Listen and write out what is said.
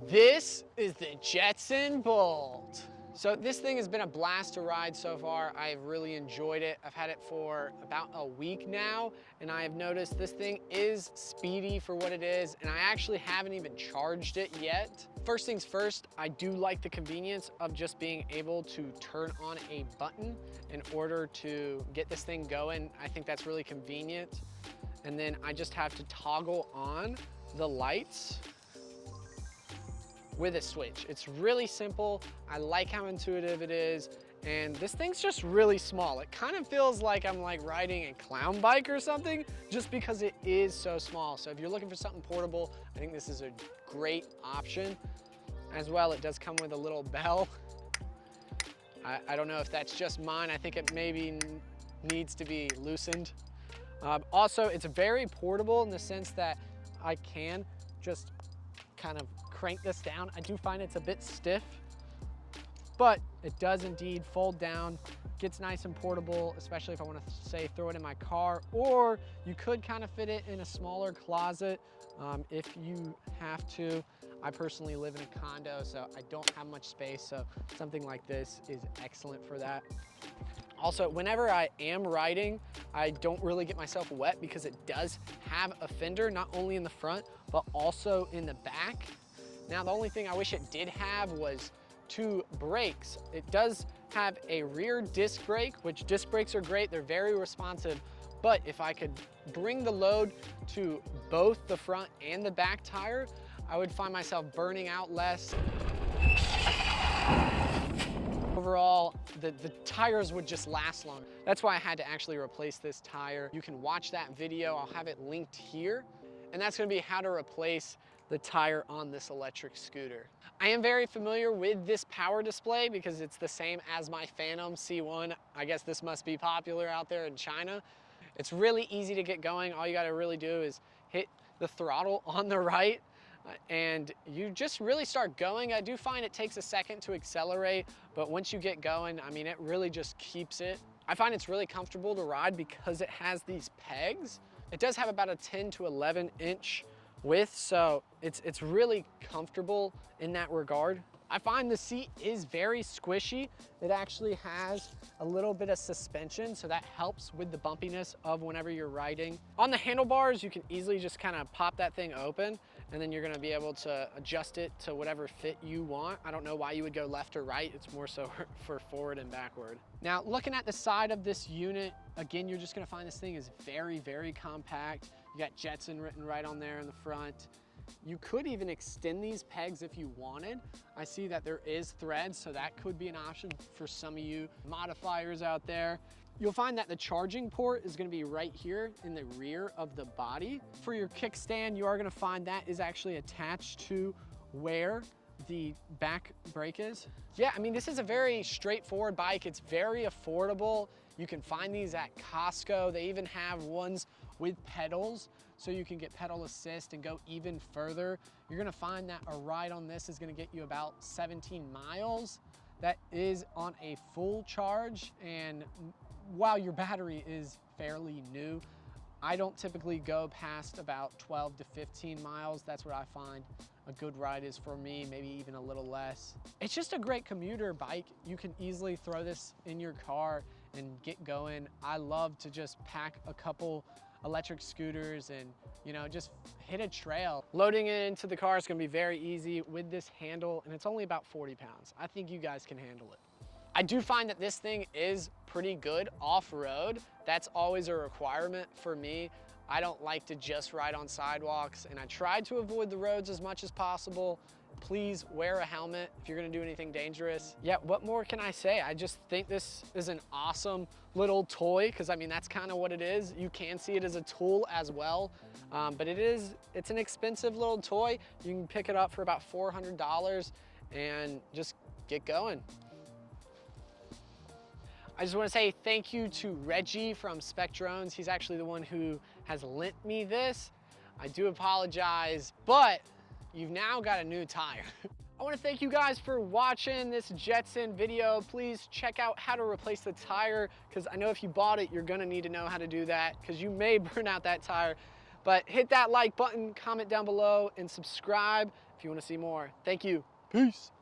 This is the Jetson Bolt. So this thing has been a blast to ride so far. I've really enjoyed it. I've had it for about a week now, and I have noticed this thing is speedy for what it is, and I actually haven't even charged it yet. First things first, I do like the convenience of just being able to turn on a button in order to get this thing going. I think that's really convenient. And then I just have to toggle on the lights with a switch. It's really simple. I like how intuitive it is. And this thing's just really small. It kind of feels like I'm like riding a clown bike or something just because it is so small. So if you're looking for something portable, I think this is a great option. As well, it does come with a little bell. I don't know if that's just mine. I think it maybe needs to be loosened. Also, it's very portable in the sense that I can just kind of crank this down. I do find it's a bit stiff, but it does indeed fold down, gets nice and portable, especially if I want to say throw it in my car, or you could kind of fit it in a smaller closet if you have to. I personally live in a condo, so I don't have much space, so something like this is excellent for that. Also, whenever I am riding, I don't really get myself wet because it does have a fender, not only in the front, but also in the back. Now, the only thing I wish it did have was 2 brakes. It does have a rear disc brake, which disc brakes are great. They're very responsive. But if I could bring the load to both the front and the back tire, I would find myself burning out less. Overall, the tires would just last longer. That's why I had to actually replace this tire. You can watch that video. I'll have it linked here. And that's gonna be how to replace the tire on this electric scooter. I am very familiar with this power display because it's the same as my Phantom C1. I guess this must be popular out there in China. It's really easy to get going. All you gotta really do is hit the throttle on the right and you just really start going. I do find it takes a second to accelerate, but once you get going, I mean, it really just keeps it. I find it's really comfortable to ride because it has these pegs. It does have about a 10 to 11 inch width, so it's really comfortable in that regard. I find the seat is very squishy. It actually has a little bit of suspension, so that helps with the bumpiness of whenever you're riding. On the handlebars, you can easily just kind of pop that thing open, and then you're gonna be able to adjust it to whatever fit you want. I don't know why you would go left or right. It's more so for forward and backward. Now, looking at the side of this unit, again, you're just gonna find this thing is very, very compact. You got Jetson written right on there in the front. You could even extend these pegs if you wanted. I see that there is thread, so that could be an option for some of you modifiers out there. You'll find that the charging port is gonna be right here in the rear of the body. For your kickstand, you are gonna find that is actually attached to where the back brake is. Yeah, I mean, this is a very straightforward bike. It's very affordable. You can find these at Costco. They even have ones with pedals, so you can get pedal assist and go even further. You're gonna find that a ride on this is gonna get you about 17 miles. That is on a full charge, and while your battery is fairly new, I don't typically go past about 12 to 15 miles. That's what I find a good ride is for me, maybe even a little less. It's just a great commuter bike. You can easily throw this in your car and get going. I love to just pack a couple electric scooters and, you know, just hit a trail. Loading it into the car is gonna be very easy with this handle, and it's only about 40 pounds. I think you guys can handle it. I do find that this thing is pretty good off-road. That's always a requirement for me. I don't like to just ride on sidewalks, and I try to avoid the roads as much as possible. Please wear a helmet if you're gonna do anything dangerous. Yeah, what more can I say? I just think this is an awesome little toy, because I mean, that's kind of what it is. You can see it as a tool as well, but it's an expensive little toy. You can pick it up for about $400 and just get going. I just want to say thank you to Reggie from Spec Drones. He's actually the one who has lent me this. I do apologize, but you've now got a new tire. I want to thank you guys for watching this Jetson video. Please check out how to replace the tire, because I know if you bought it, you're going to need to know how to do that, because you may burn out that tire. But hit that like button, comment down below, and subscribe, if you want to see more. Thank you. Peace.